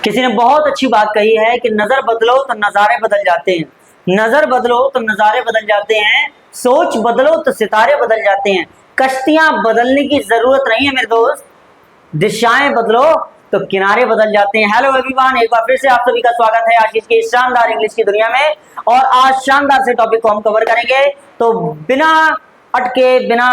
किसी ने बहुत अच्छी बात कही है कि नजर बदलो तो नजारे बदल जाते हैं, नजर बदलो तो नजारे बदल जाते हैं, सोच बदलो तो सितारे बदल जाते हैं। कश्तियां बदलने की जरूरत नहीं है मेरे दोस्त, दिशाएं बदलो तो किनारे बदल जाते हैं। हेलो एवरीवन, एक बार फिर से आप सभी का स्वागत है आज की शानदार इंग्लिश की दुनिया में। और आज शानदार से टॉपिक को हम कवर करेंगे, तो बिना अटके बिना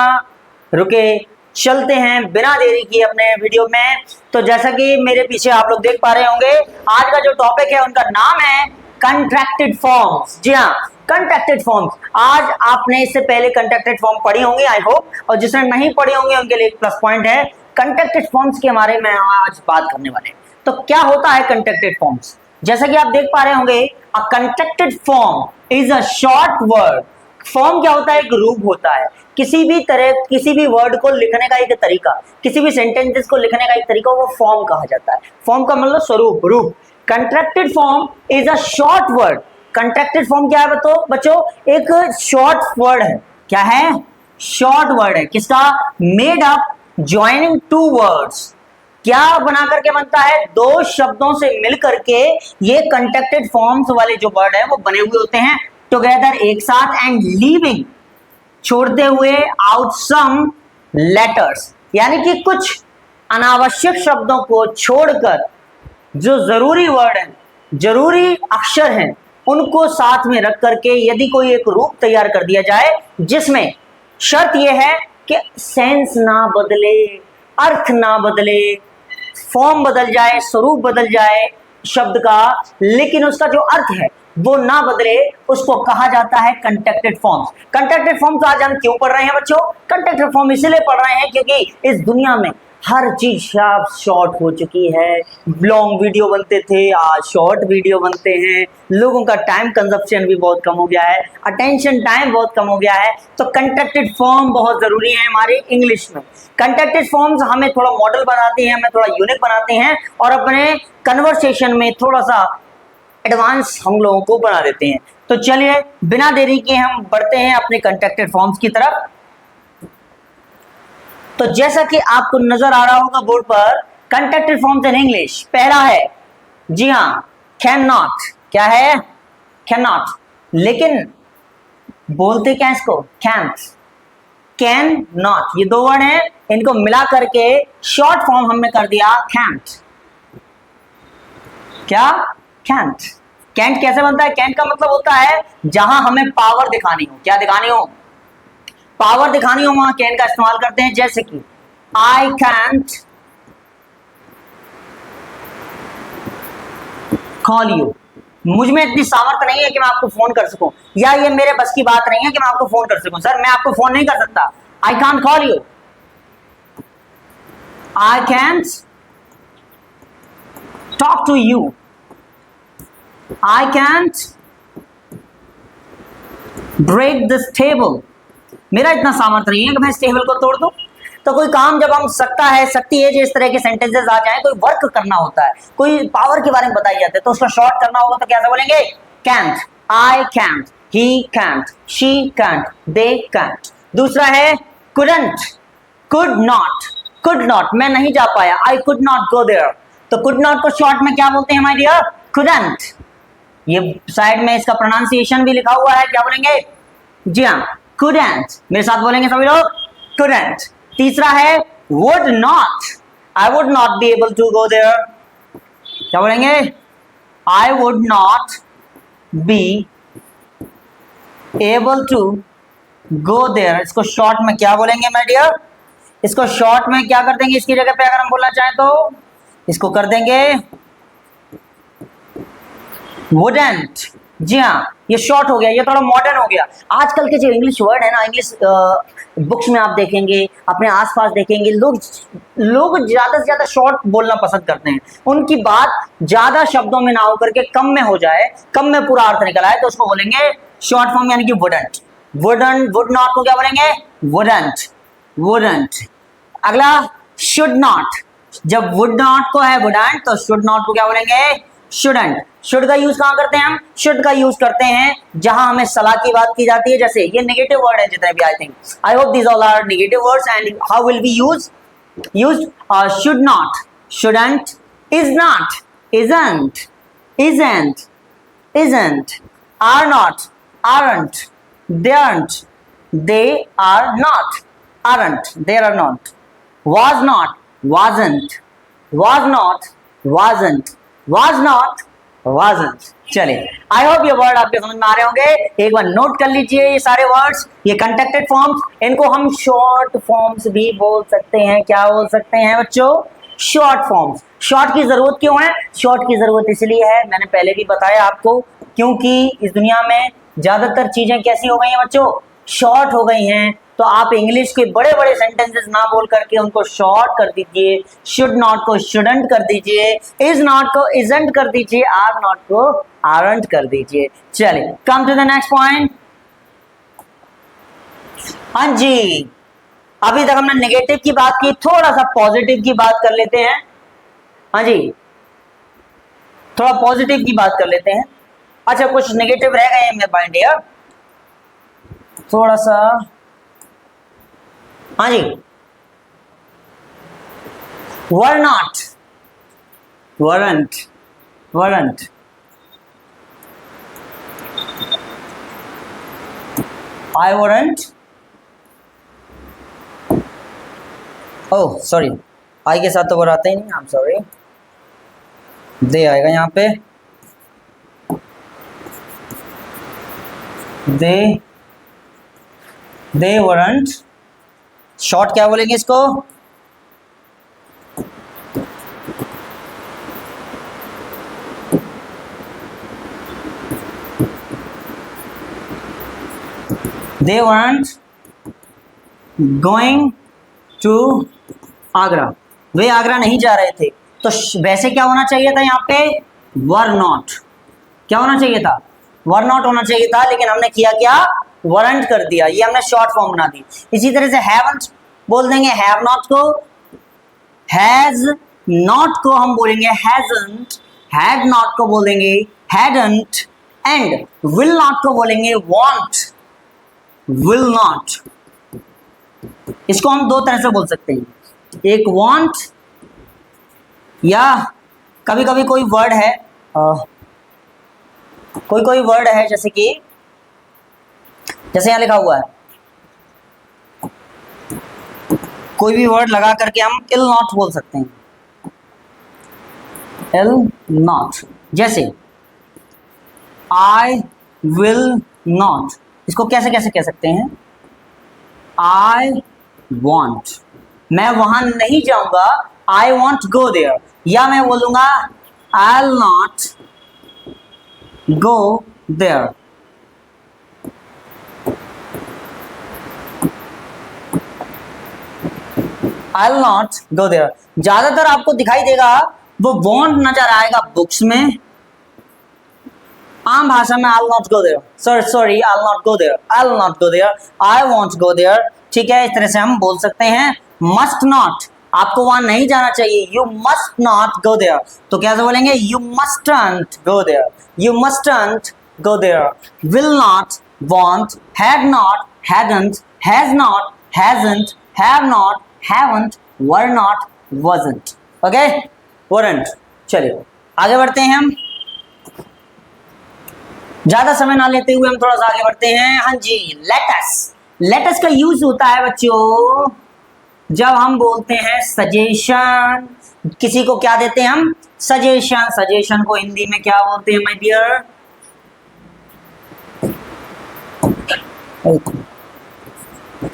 रुके चलते हैं बिना देरी किए अपने वीडियो में। तो जैसा कि मेरे पीछे आप लोग देख पा रहे होंगे, आज का जो टॉपिक है उनका नाम है कंट्रैक्टेड फॉर्म्स। जी हाँ, कंट्रैक्टेड फॉर्म्स। आज आपने इससे पहले कंट्रैक्टेड फॉर्म पढ़ी होंगी आई होप, और जिसने नहीं पढ़ी होंगी उनके लिए एक प्लस पॉइंट है। कंट्रैक्टेड फॉर्म्स के बारे में आज बात करने वाले हैं। तो क्या होता है कंट्रैक्टेड फॉर्म्स? जैसा कि आप देख पा रहे होंगे, a contracted form is a short word. Form क्या होता है? एक रूप होता है। किसी भी तरह किसी भी वर्ड को लिखने का एक तरीका, किसी भी सेंटेंसेस को लिखने का एक तरीका, वो फॉर्म कहा जाता है। फॉर्म का मतलब स्वरूप, रूप। Contracted form is a short word. Contracted form क्या है बच्चों? एक शॉर्ट वर्ड है। क्या है? शॉर्ट वर्ड है। किसका? Made up joining two words. क्या बना करके बनता है? दो शब्दों से मिल करके ये कंट्रैक्टेड फॉर्म्स वाले जो वर्ड है वो बने हुए होते हैं टुगेदर, एक साथ, एंड लीविंग, छोड़ते हुए, आउट सम लेटर्स, यानी कि कुछ अनावश्यक शब्दों को छोड़कर जो जरूरी वर्ड है, जरूरी अक्षर हैं, उनको साथ में रख करके यदि कोई एक रूप तैयार कर दिया जाए, जिसमें शर्त यह है कि सेंस ना बदले, अर्थ ना बदले, फॉर्म बदल जाए, स्वरूप बदल जाए शब्द का, लेकिन उसका जो अर्थ है वो ना बदले, उसको कहा जाता है कंट्रैक्टेड फॉर्म्स। कंट्रैक्टेड फॉर्म्स आज हम क्यों पढ़ रहे हैं बच्चों? कंट्रैक्टेड फॉर्म इसलिए पढ़ रहे हैं क्योंकि इस दुनिया में हर चीज शॉर्ट हो चुकी है। लॉन्ग वीडियो बनते थे, आज शॉर्ट वीडियो बनते हैं। लोगों का टाइम कंजप्शन भी बहुत कम हो गया है, अटेंशन टाइम बहुत कम हो गया है। तो कंट्रैक्टेड फॉर्म बहुत जरूरी है हमारे इंग्लिश में। कंट्रैक्टेड फॉर्म्स हमें थोड़ा मॉडल बनाती हैं, हमें थोड़ा यूनिक बनाते हैं, और अपने कन्वर्सेशन में थोड़ा सा एडवांस हम लोगों को बना देते हैं। तो चलिए बिना देरी के हम बढ़ते हैं अपने कंट्रैक्टेड फॉर्म्स की तरफ। तो जैसा कि आपको नजर आ रहा होगा बोर्ड पर, कंट्रैक्टेड फॉर्म्स इन इंग्लिश, पहला है, जी हाँ, कैन नॉट। क्या है? Can not. लेकिन बोलते क्या इसको? कैंट। कैन नॉट, ये दो वर्ड हैं, इनको मिला करके शॉर्ट फॉर्म हमने कर दिया कैंट। क्या? कैंट। कैंट कैसे बनता है? कैंट का मतलब होता है जहां हमें पावर दिखानी हो। क्या दिखानी हो? पावर दिखानी हो, वहां कैन का इस्तेमाल करते हैं। जैसे कि आई कैंट कॉल यू, मुझ में इतनी सामर्थ्य नहीं है कि मैं आपको फोन कर सकूं, या ये मेरे बस की बात नहीं है कि मैं आपको फोन कर सकूं। सर मैं आपको फोन नहीं कर सकता, I can't call you. I can't talk to you, I can't break this table, मेरा इतना सामर्थ्य नहीं है कि मैं इस टेबल को तोड़ दूं। तो कोई काम जब हम सकता है, सकती है, जो इस तरह के सेंटेंसेस आ जाए, कोई वर्क करना होता है, कोई पावर के बारे में बताई जाती है, तो उसका शॉर्ट करना होगा तो कैसे बोलेंगे? Can't. I can't, he can't, she can't, they can't. दूसरा है couldn't, could not. Could not, मैं नहीं जा पाया, I could not go there. तो कुड नॉट को शॉर्ट में क्या बोलते हैं माय डियर? कुडंट। ये साइड में इसका प्रोनाउंसिएशन भी लिखा हुआ है, क्या बोलेंगे? जी हाँ, couldn't। मेरे साथ बोलेंगे सभी लोग, couldn't। तीसरा है would not, I would not be able to go there। क्या बोलेंगे? I would not be able to go there। इसको शॉर्ट में क्या बोलेंगे माय डियर? इसको शॉर्ट में क्या कर देंगे? इसकी जगह पे अगर हम बोलना चाहें तो इसको कर देंगे wouldn't। जी हाँ, ये शॉर्ट हो गया, ये थोड़ा मॉडर्न हो गया। आजकल के जो इंग्लिश वर्ड है ना, इंग्लिश बुक्स में आप देखेंगे, अपने आसपास देखेंगे, लोग ज्यादा से ज्यादा शॉर्ट बोलना पसंद करते हैं। उनकी बात ज्यादा शब्दों में ना हो करके कम में हो जाए, कम में पूरा अर्थ निकल आए, तो उसको बोलेंगे शॉर्ट फॉर्म, यानी कि वुडंट। वुडंट, वुड नॉट को क्या बोलेंगे? Wouldn't, wouldn't. अगला शुड नॉट, जब वुड नॉट को है वुडंट, तो शुड नॉट को क्या बोलेंगे? शुडंट। शुड का यूज कहां करते हैं हम? शुड का यूज करते हैं जहां हमें सलाह की बात की जाती है। जैसे ये नेगेटिव वर्ड है जितने भी, I think, I hope these all are negative words, and how will be used? Should not, shouldn't, is not, isn't, isn't, isn't, are not, aren't, they aren't, they are not, aren't, they are not, was not, wasn't, was not, wasn't, was not, wasn't। चलिए, I hope ये word आपके समझ में आ रहे होंगे। एक बार note कर लीजिए ये सारे वर्ड्स, ये कंटेक्टेड फॉर्म्स, इनको हम शॉर्ट फॉर्म्स भी बोल सकते हैं। क्या बोल सकते हैं बच्चों? Short forms. शॉर्ट की जरूरत क्यों है? शॉर्ट की जरूरत इसलिए है, मैंने पहले भी बताया आपको, क्योंकि इस दुनिया में ज्यादातर चीजें कैसी हो गई हैं बच्चों? शॉर्ट हो गई हैं। तो आप इंग्लिश के बड़े बड़े सेंटेंसेस ना बोल करके उनको शॉर्ट कर दीजिए। शुड नॉट को शुडंट कर दीजिए, इज नॉट को इजंट कर दीजिए, आर नॉट को आरंट कर दीजिए। चलिए, come to the next point. हाँ जी, अभी तक हमने नेगेटिव की बात की, थोड़ा सा पॉजिटिव की बात कर लेते हैं। हाँ जी, थोड़ा पॉजिटिव की बात कर लेते हैं। अच्छा, कुछ नेगेटिव रह गए हैं मेरे पॉइंट यार, थोड़ा सा। हाँ जी, were not, weren't, weren't, I weren't, oh sorry, I के साथ तो वर आते ही नहीं, आई एम सॉरी, दे आएगा यहाँ पे, दे वरंट। शॉर्ट क्या बोलेंगे इसको? They weren't going to Agra, वे आगरा नहीं जा रहे थे। तो वैसे क्या होना चाहिए था यहाँ पे? Were not. क्या होना चाहिए था? वर नॉट होना चाहिए था, लेकिन हमने किया क्या? वरंट कर दिया। ये हमने शॉर्ट फॉर्म बना दी। इसी तरह से हैवंट बोल देंगे हैव नॉट को, हैज नॉट को हम बोलेंगे हैजंट, हैड नॉट को बोलेंगे हैडंट, एंड विल नॉट को बोलेंगे वॉन्ट, विल नॉट। इसको हम दो तरह से बोल सकते हैं, एक वॉन्ट, या कभी कभी कोई वर्ड है, कोई वर्ड है जैसे कि, जैसे यहां लिखा हुआ है, कोई भी वर्ड लगा करके हम इल नॉट बोल सकते हैं, इल नॉट। जैसे आई विल नॉट, इसको कैसे कैसे कह सकते हैं? आई वॉन्ट, मैं वहां नहीं जाऊंगा, आई वॉन्ट गो देयर। या मैं बोलूंगा I will not go there. I will not go there. ज्यादातर आपको दिखाई देगा वो वॉन्ट नजर आएगा बुक्स में, आम भाषा में I will not go there, sorry I will not go there, I will not go there, I won't go there. ठीक है, इस तरह से हम बोल सकते हैं। मस्ट नॉट, आपको वहां नहीं जाना चाहिए, you must not go there. तो कैसे बोलेंगे? You mustn't go there, you mustn't go there. Will not, won't, had not, hadn't, has not, hasn't, have not, haven't, were not, wasn't। Okay, weren't। चलिए आगे बढ़ते हैं हम, ज्यादा समय ना लेते हुए हम थोड़ा सा आगे बढ़ते हैं। हाँ जी, लेटस। लेटस का यूज होता है बच्चों जब हम बोलते हैं सजेशन, किसी को क्या देते हैं हम? सजेशन। सजेशन को हिंदी में क्या बोलते हैं माय डियर?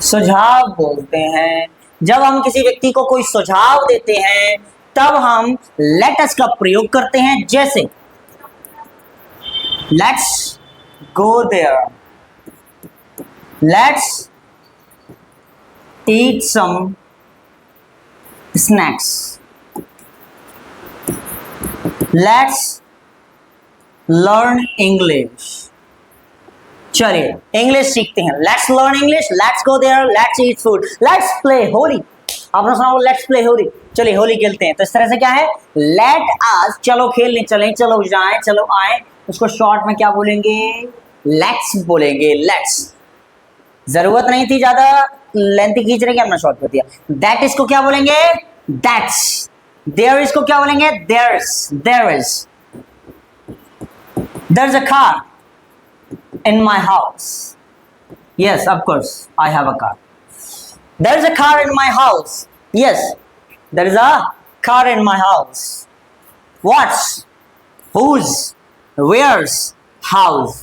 सुझाव बोलते हैं। जब हम किसी व्यक्ति को कोई सुझाव देते हैं तब हम लेटस का प्रयोग करते हैं। जैसे let's go there, let's eat some snacks, let's learn English. चलिए इंग्लिश सीखते हैं। Let's learn English, let's go there, let's eat food, let's play Holi. आपने सुना होगा लेट्स प्ले होली, चलिए होली खेलते हैं। तो इस तरह से क्या है? लेट अस, चलो खेलने चलें, चलो जाएं, चलो आए। उसको शॉर्ट में क्या बोलेंगे? लेट्स बोलेंगे, लेट्स। जरूरत नहीं थी ज्यादा लेंथी खींचने की, हमने शॉर्ट कर दिया। दैट इज को क्या बोलेंगे? दैट्स, देयर इज को क्या बोलेंगे? There's, there is, there is a car in my house. Yes, of course I have a car. There is a car in my house. Yes, there is a car in my house. What's, whose, where's, house,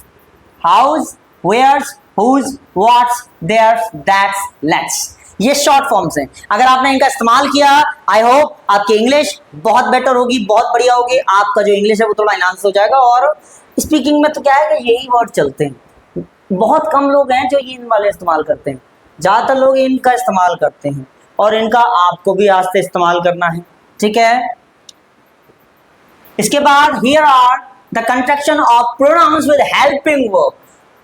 house, where's, whose, what's, there's, that's, let's। ये short forms हैं। अगर आपने इनका इस्तेमाल किया, I hope आपकी English बहुत better होगी, बहुत बढ़िया होगी। आपका जो इंग्लिश है वो थोड़ा इनहांस हो जाएगा। और स्पीकिंग में तो क्या है कि यही वर्ड चलते हैं। बहुत कम लोग हैं जो ये इन वाले इस्तेमाल करते हैं, ज़्यादातर लोग इनका इस्तेमाल करते हैं और इनका आपको भी आज से इस्तेमाल करना है, ठीक है। इसके बाद here are the construction of pronouns with helping verb.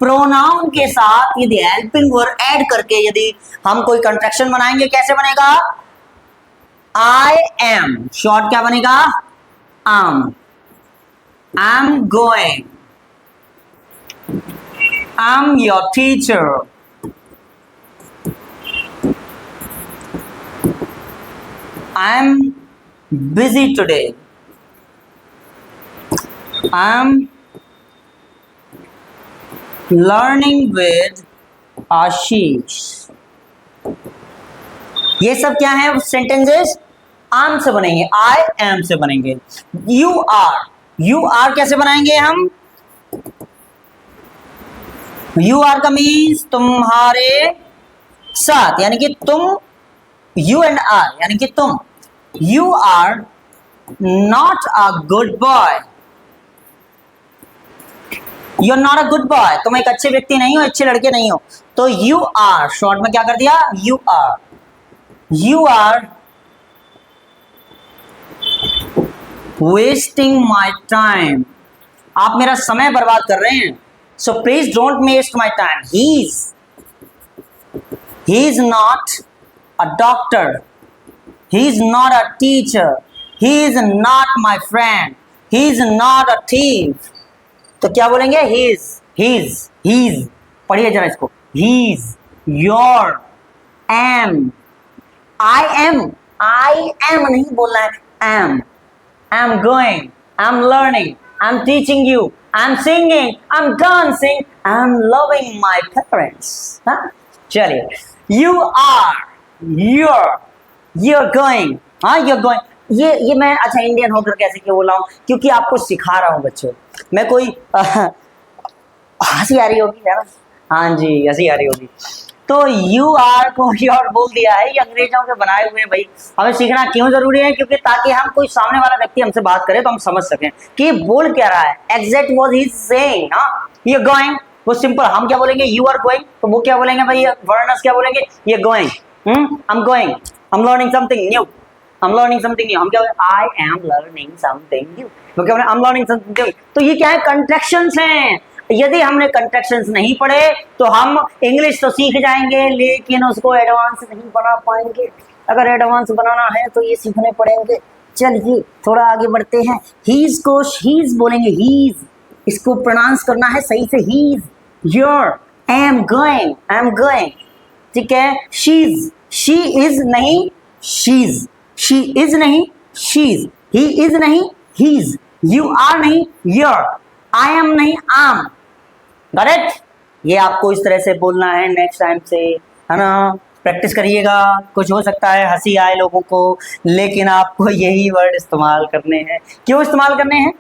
Pronoun के साथ यदि हेल्पिंग वर्ब ऐड करके यदि हम कोई कंस्ट्रक्शन बनाएंगे, कैसे बनेगा? आई एम, शॉर्ट क्या बनेगा? am, I'm going, I'm your teacher, I'm busy today, I'm learning with आशीष। ये सब क्या है? सेंटेंसेस आम से बनेंगे, आई एम से बनेंगे। यू आर, यू आर कैसे बनाएंगे हम? यू आर का मीन्स तुम्हारे साथ, यानी कि तुम, यू एंड आर यानी कि तुम। You are not a good boy, you are not a good boy, तुम एक अच्छे व्यक्ति नहीं हो, अच्छे लड़के नहीं हो। तो यू आर शॉर्ट में क्या कर दिया? You are, you are wasting my time, आप मेरा समय बर्बाद कर रहे हैं। So please don't waste my time. He is not a doctor, he is not a teacher, he is not my friend, he is not a thief. तो क्या बोलेंगे? हीज, पढ़िए जरा इसको। He's, you're, I'm, I am नहीं बोलना है, I'm, I am going, I am learning, I am teaching you, I am singing, I am dancing, I am loving my parents. चलिए, यू आर, you're going, हाँ you're going। ये मैं अच्छा Indian होकर कैसे क्यों बोला हूँ? क्योंकि आपको सिखा रहा हूँ बच्चों। मैं कोई हंसी आ रही होगी यार, हाँ जी हंसी आ रही होगी। तो यू आर को योर बोल दिया है, ये अंग्रेजों के बनाए हुए हैं भाई। हमें सीखना क्यों जरूरी है? क्योंकि ताकि हम कोई सामने वाला व्यक्ति हमसे बात करे तो हम समझ सकें कि बोल क्या रहा है, exact what he is saying. हाँ, you're going, वो सिंपल। हम क्या बोलेंगे? यू आर गोइंग, तो वो क्या बोलेंगे भाई? फॉरेनर्स क्या बोलेंगे? ये going, I am going, I am learning something new, I am learning something new. हम क्या बोलेंगे? आई एम लर्निंग समथिंग न्यू। वो क्या बोलेंगे? आई एम लर्निंग समथिंग न्यू। तो ये क्या है? कंट्रैक्शंस हैं। यदि हमने कंट्रैक्शंस नहीं पढ़े तो हम इंग्लिश तो सीख जाएंगे लेकिन उसको एडवांस नहीं बना पाएंगे। अगर एडवांस बनाना है तो ये सीखने पड़ेंगे। चलिए थोड़ा आगे बढ़ते हैं। हीज को हीज बोलेंगे, हीज, इसको प्रोनाउंस करना है सही से, he's, you're, I am going, ठीक है। शीज, शी इज नहीं शीज, शी इज नहीं शीज, ही इज नहीं हीज, यू आर नहीं योर, आई एम नहीं आम। करेक्ट? ये आपको इस तरह से बोलना है नेक्स्ट टाइम से, है ना। प्रैक्टिस करिएगा। कुछ हो सकता है हंसी आए लोगों को, लेकिन आपको यही वर्ड इस्तेमाल करने हैं। क्यों इस्तेमाल करने हैं?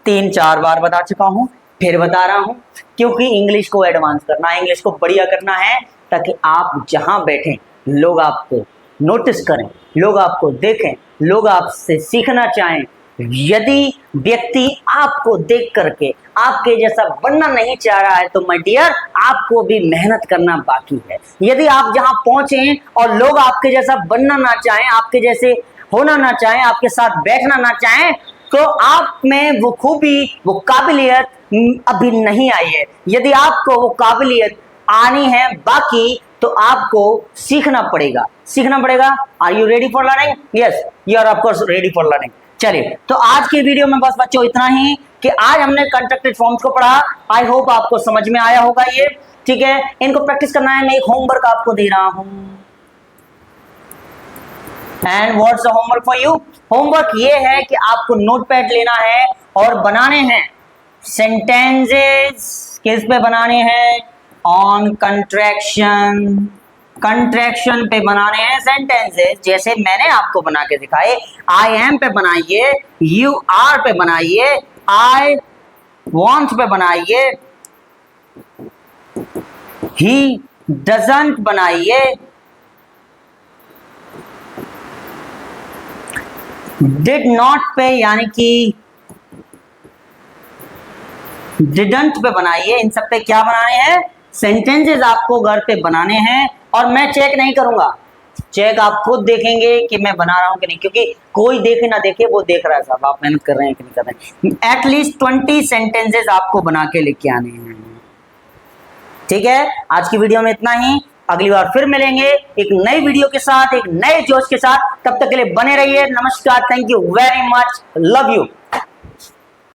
3-4 बार बता चुका हूँ, फिर बता रहा हूँ, क्योंकि इंग्लिश को एडवांस करना है, इंग्लिश को बढ़िया करना है, ताकि आप जहाँ बैठें लोग आपको नोटिस करें, लोग आपको देखें, लोग आपसे सीखना चाहें। यदि व्यक्ति आपको देख करके आपके जैसा बनना नहीं चाह रहा है तो माय डियर आपको भी मेहनत करना बाकी है। यदि आप जहां पहुंचे और लोग आपके जैसा बनना ना चाहें, आपके जैसे होना ना चाहें, आपके साथ बैठना ना चाहें, तो आप में वो खूबी, वो काबिलियत अभी नहीं आई है। यदि आपको वो काबिलियत आनी है बाकी, तो आपको सीखना पड़ेगा, सीखना पड़ेगा। Are you ready for learning? Yes, you are of course ready for learning. चलिए, तो आज की वीडियो में बस बच्चों इतना ही कि आज हमने कंस्ट्रक्टेड फॉर्म्स को पढ़ा। आई होप आपको समझ में आया होगा ये, ठीक है। इनको प्रैक्टिस करना है। मैं एक होमवर्क आपको दे रहा हूं। And what's the homework for you? Homework ये है कि आपको नोटपैड लेना है और बनाने हैं सेंटेंसेस। किस पे बनाने हैं? ऑन कंट्रैक्शन, कंट्रैक्शन पे बनाने हैं सेंटेंसेस, जैसे मैंने आपको बना के दिखाए। आई एम पे बनाइए, यू आर पे बनाइए, आई वॉन्ट पे बनाइए, ही डजंट बनाइए, डिड नॉट पे यानी कि डिडंट पे बनाइए। इन सब पे क्या बनाने हैं? सेंटेंसेस आपको घर पे बनाने हैं और मैं चेक नहीं करूंगा, चेक आप खुद देखेंगे कि मैं बना रहा हूं कि नहीं, क्योंकि कोई देखे ना देखे वो देख रहा है साहब आप मेहनत कर रहे हैं कि नहीं कर रहे हैं। एटलीस्ट 20 सेंटेंसेस आपको बना के लेके आने हैं। ठीक है, आज की वीडियो में इतना ही। अगली बार फिर मिलेंगे एक नई वीडियो के साथ, एक नए जोश के साथ। तब तक के लिए बने रहिए। नमस्कार, thank you very much, love you.